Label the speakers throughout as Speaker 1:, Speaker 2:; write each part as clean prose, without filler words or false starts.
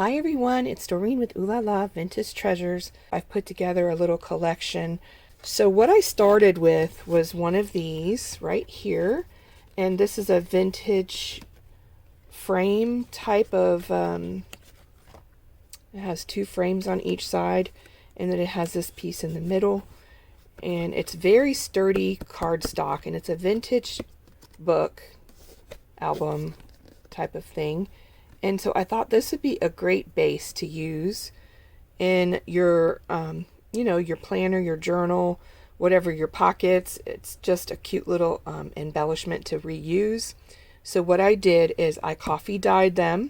Speaker 1: Hi everyone, it's Doreen with Oohlala Vintage Treasures. I've put together a little collection. So what I started with was one of these right here. And this is a vintage frame type of, it has two frames on each side. And then it has this piece in the middle. And it's very sturdy cardstock. And it's a vintage book album type of thing. And so I thought this would be a great base to use in your, your planner, your journal, whatever, your pockets. It's just a cute little embellishment to reuse. So what I did is I coffee dyed them.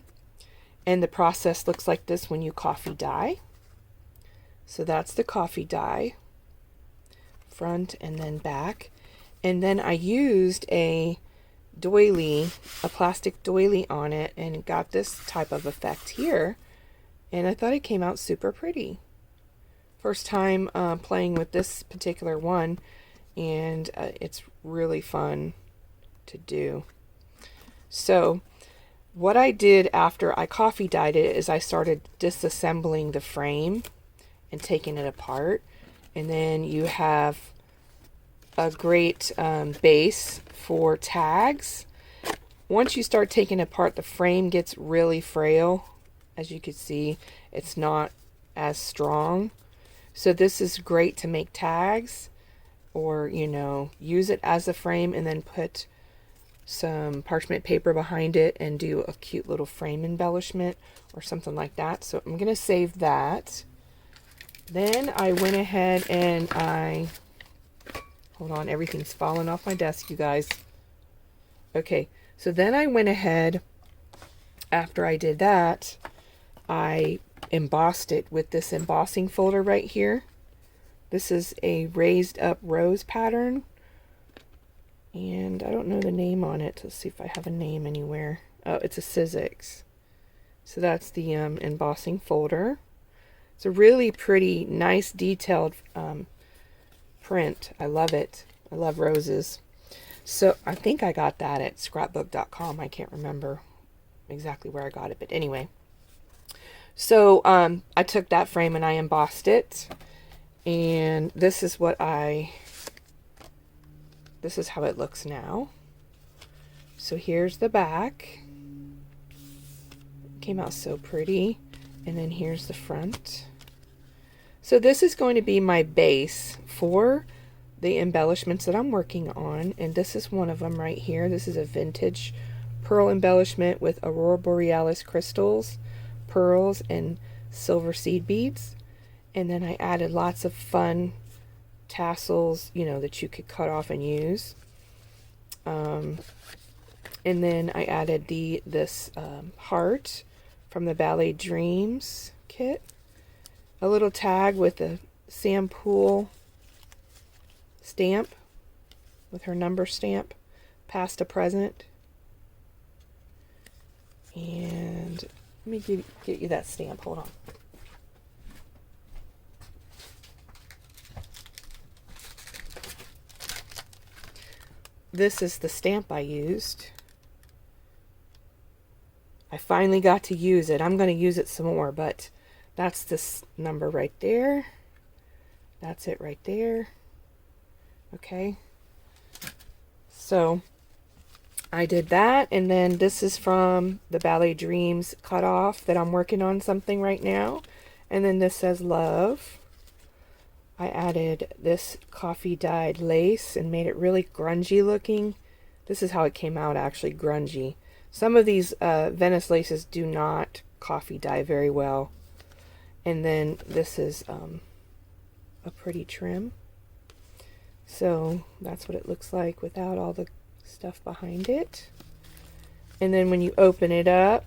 Speaker 1: And the process looks like this when you coffee dye. So that's the coffee dye, front and then back. And then I used a doily, a plastic doily on it, and it got this type of effect here, and I thought it came out super pretty. First time playing with this particular one, and it's really fun to do. So what I did after I coffee dyed it is I started disassembling the frame and taking it apart, and then you have a great base for tags. Once you start taking apart, the frame gets really frail. As you can see, it's not as strong. So this is great to make tags, or use it as a frame and then put some parchment paper behind it and do a cute little frame embellishment or something like that. So I'm gonna save that. Then I went ahead and hold on, everything's falling off my desk, you guys. Okay, so then I went ahead, after I did that, I embossed it with this embossing folder right here. This is a raised up rose pattern. And I don't know the name on it. Let's see if I have a name anywhere. Oh, it's a Sizzix. So that's the embossing folder. It's a really pretty, nice, detailed print. I love it. I love roses. So I think I got that at scrapbook.com. I can't remember exactly where I got it, but anyway. So I took that frame and I embossed it, and this is how it looks now. So here's the back. Came out so pretty. And then here's the front. So this is going to be my base for the embellishments that I'm working on, and this is one of them right here. This is a vintage pearl embellishment with aurora borealis crystals, pearls, and silver seed beads. And then I added lots of fun tassels, that you could cut off and use. And then I added this heart from the Ballet Dreams kit. A little tag with a Sam Poole stamp, with her number stamp, past a present. And let me get you that stamp. Hold on. This is the stamp I used. I finally got to use it. I'm going to use it some more, but that's this number right there. That's it right there. Okay. So I did that, and then this is from the Ballet Dreams cutoff that I'm working on something right now. And then this says love. I added this coffee dyed lace and made it really grungy looking. This is how it came out, actually, grungy. Some of these Venice laces do not coffee dye very well. And then this is a pretty trim. So that's what it looks like without all the stuff behind it. And then when you open it up,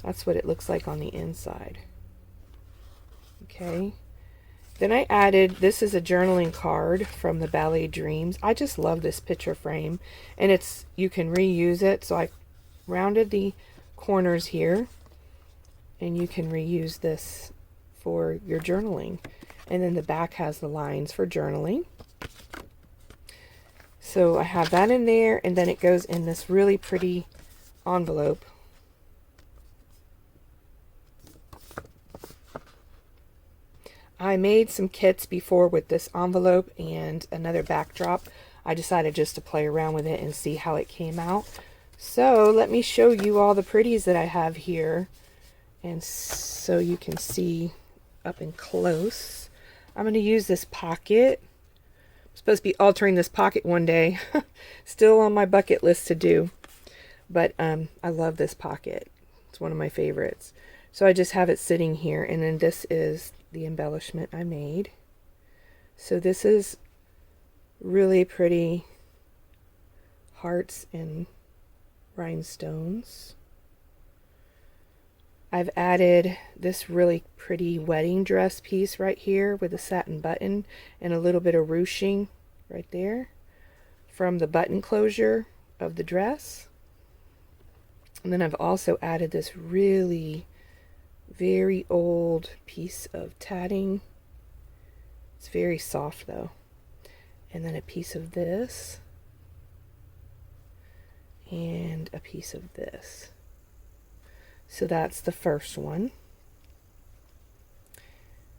Speaker 1: that's what it looks like on the inside. Okay. Then I added, this is a journaling card from the Ballet Dreams. I just love this picture frame, and you can reuse it. So I rounded the corners here, and you can reuse this for your journaling. And then the back has the lines for journaling. So I have that in there, and then it goes in this really pretty envelope. I made some kits before with this envelope and another backdrop. I decided just to play around with it and see how it came out. So let me show you all the pretties that I have here, and so you can see up and close. I'm going to use this pocket. I'm supposed to be altering this pocket one day. Still on my bucket list to do. But I love this pocket. It's one of my favorites. So I just have it sitting here, and then this is the embellishment I made. So this is really pretty hearts and rhinestones. I've added this really pretty wedding dress piece right here with a satin button and a little bit of ruching right there from the button closure of the dress. And then I've also added this really very old piece of tatting. It's very soft though. And then a piece of this and a piece of this. So that's the first one.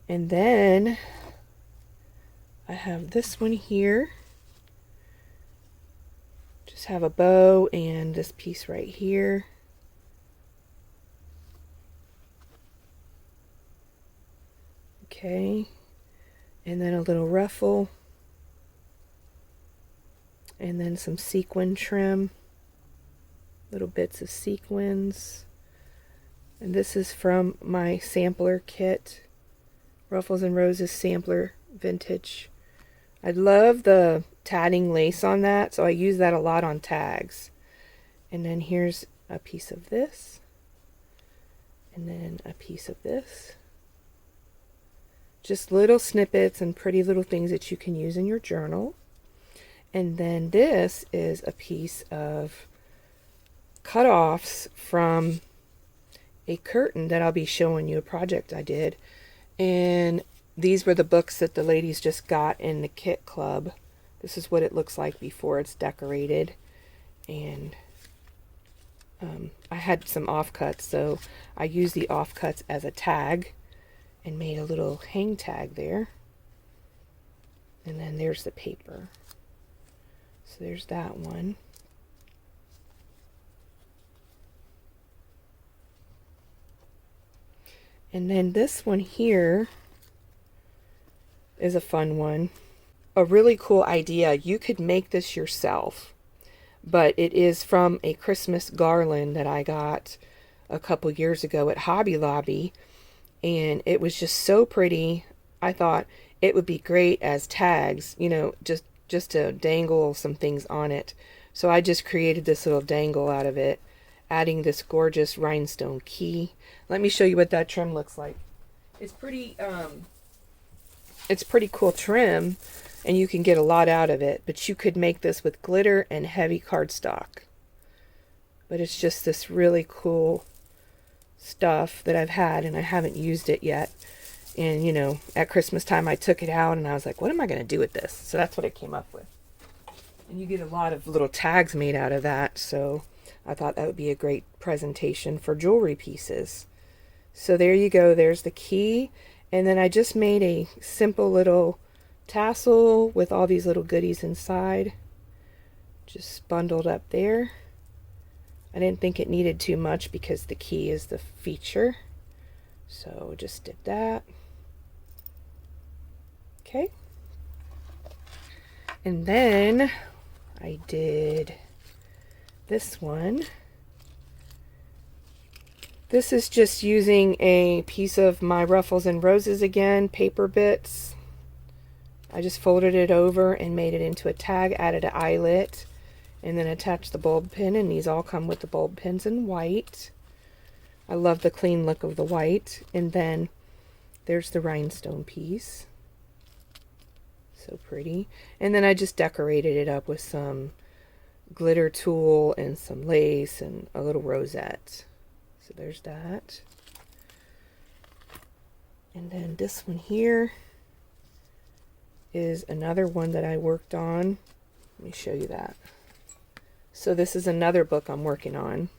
Speaker 1: And then I have this one here. Just have a bow and this piece right here. Okay. And then a little ruffle. And then some sequin trim. Little bits of sequins. And this is from my sampler kit, Ruffles and Roses sampler vintage. I love the tatting lace on that, so I use that a lot on tags. And then here's a piece of this, and then a piece of this. Just little snippets and pretty little things that you can use in your journal. And then this is a piece of cut-offs from a curtain that I'll be showing you, a project I did. And these were the books that the ladies just got in the kit club. This is what it looks like before it's decorated. And I had some offcuts, so I used the offcuts as a tag and made a little hang tag there. And then there's the paper. So there's that one. And then this one here is a fun one. A really cool idea. You could make this yourself, but it is from a Christmas garland that I got a couple years ago at Hobby Lobby, and it was just so pretty. I thought it would be great as tags, you know, just to dangle some things on it. So I just created this little dangle out of it, adding this gorgeous rhinestone key. Let me show you what that trim looks like. It's pretty cool trim, and you can get a lot out of it, but you could make this with glitter and heavy cardstock. But it's just this really cool stuff that I've had, and I haven't used it yet. And you know, at Christmas time I took it out and I was like, what am I going to do with this? So that's what I came up with. And you get a lot of little tags made out of that, so I thought that would be a great presentation for jewelry pieces. So there you go, there's the key. And then I just made a simple little tassel with all these little goodies inside. Just bundled up there. I didn't think it needed too much because the key is the feature. So just did that. Okay. And then I did this one. This is just using a piece of my Ruffles and Roses again, paper bits. I just folded it over and made it into a tag, added an eyelet, and then attached the bulb pin, and these all come with the bulb pins in white. I love the clean look of the white. And then there's the rhinestone piece. So pretty. And then I just decorated it up with some glitter tulle and some lace and a little rosette. So there's that. And then this one here is another one that I worked on. Let me show you that. So this is another book I'm working on.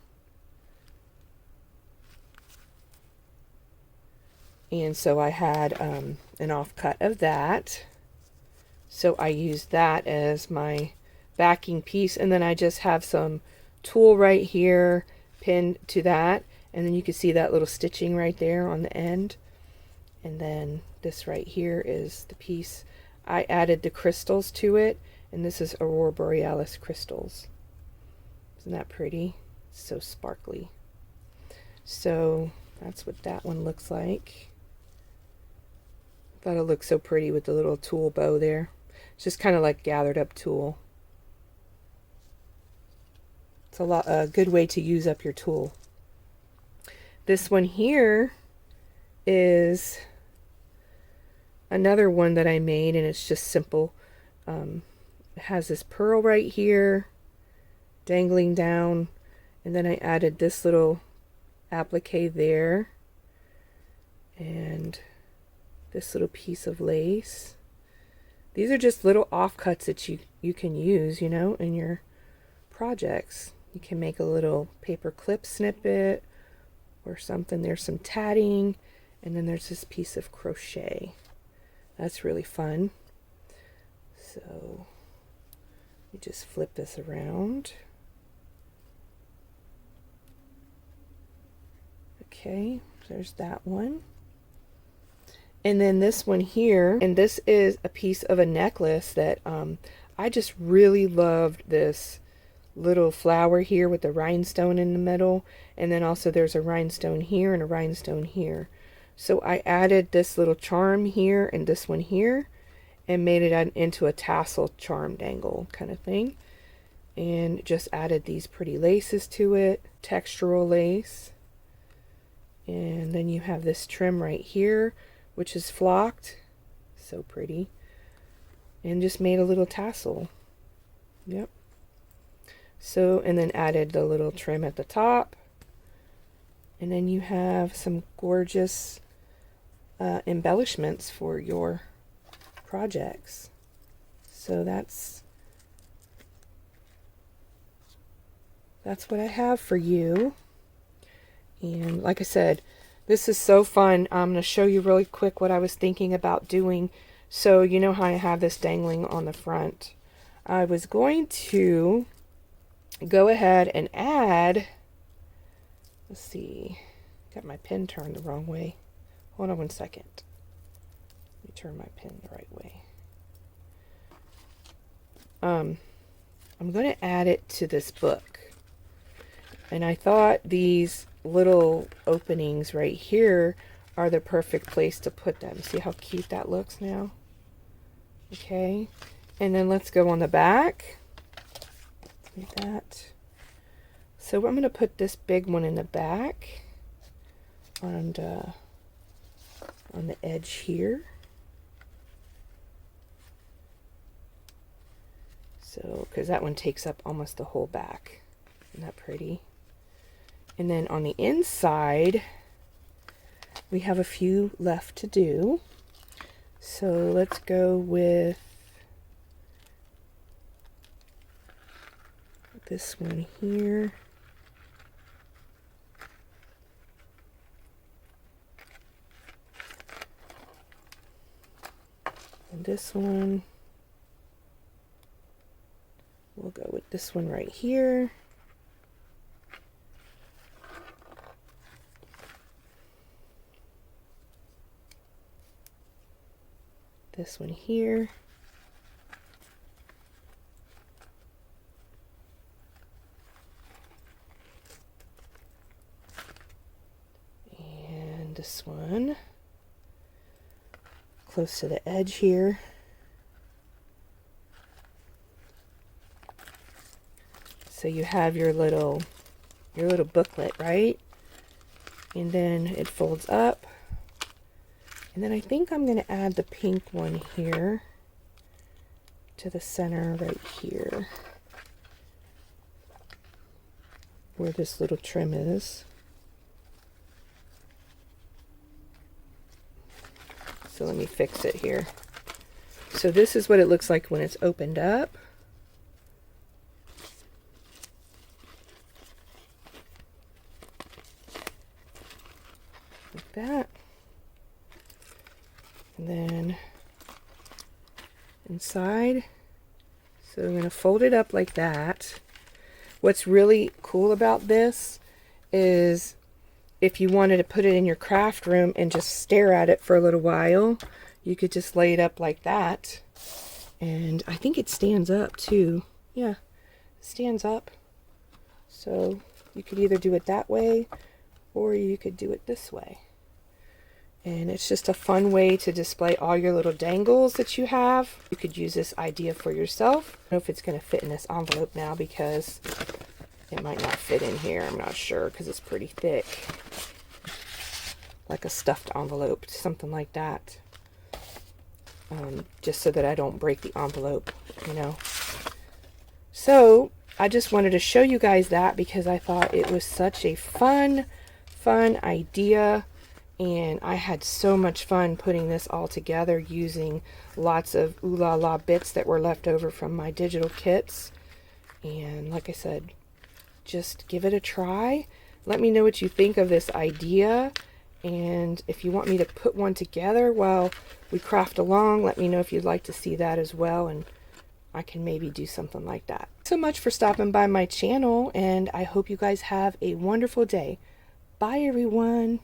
Speaker 1: And so I had an offcut of that. So I used that as my backing piece, and then I just have some tulle right here pinned to that, and then you can see that little stitching right there on the end. And then this right here is the piece. I added the crystals to it, and this is Aurora Borealis crystals. Isn't that pretty? It's so sparkly. So that's what that one looks like. Thought it looked so pretty with the little tulle bow there. It's just kind of like gathered up tulle. It's a good way to use up your tulle. This one here is another one that I made, and it's just simple. It has this pearl right here dangling down, and then I added this little applique there, and this little piece of lace. These are just little offcuts that you can use, you know, in your projects. You can make a little paper clip snippet or something. There's some tatting, and then there's this piece of crochet. That's really fun. So you just flip this around. Okay, there's that one. And then this one here, and this is a piece of a necklace that I just really loved this little flower here with the rhinestone in the middle, and then also there's a rhinestone here and a rhinestone here. So I added this little charm here and this one here and made it into a tassel charm dangle kind of thing, and just added these pretty laces to it, textural lace. And then you have this trim right here, which is flocked, so pretty, and just made a little tassel. Yep. So, and then added the little trim at the top, and then you have some gorgeous embellishments for your projects. So that's what I have for you. And like I said, this is so fun. I'm going to show you really quick what I was thinking about doing. So you know how I have this dangling on the front. I was going to go ahead and add, let's see, got my pen turned the wrong way. Hold on one second. Let me turn my pen the right way. I'm going to add it to this book. And I thought these little openings right here are the perfect place to put them. See how cute that looks now? Okay. And then let's go on the back. Like that. So I'm going to put this big one in the back on the edge here. So, because that one takes up almost the whole back. Isn't that pretty? And then on the inside, we have a few left to do. So let's go with this one here. And this one. We'll go with this one right here. This one here. And this one. Close to the edge here. So you have your little booklet, right? And then it folds up. And then I think I'm going to add the pink one here to the center right here, where this little trim is. So let me fix it here. So this is what it looks like when it's opened up. Like that. And then inside, so I'm going to fold it up like that. What's really cool about this is if you wanted to put it in your craft room and just stare at it for a little while, you could just lay it up like that. And I think it stands up too. Yeah, it stands up. So you could either do it that way or you could do it this way. And it's just a fun way to display all your little dangles that you have. You could use this idea for yourself. I don't know if it's going to fit in this envelope now because it might not fit in here. I'm not sure because it's pretty thick. Like a stuffed envelope, something like that. Just so that I don't break the envelope, you know. So I just wanted to show you guys that because I thought it was such a fun idea. And I had so much fun putting this all together using lots of Oohlala bits that were left over from my digital kits. And like I said, just give it a try. Let me know what you think of this idea. And if you want me to put one together while we craft along, let me know if you'd like to see that as well. And I can maybe do something like that. Thanks so much for stopping by my channel. And I hope you guys have a wonderful day. Bye, everyone.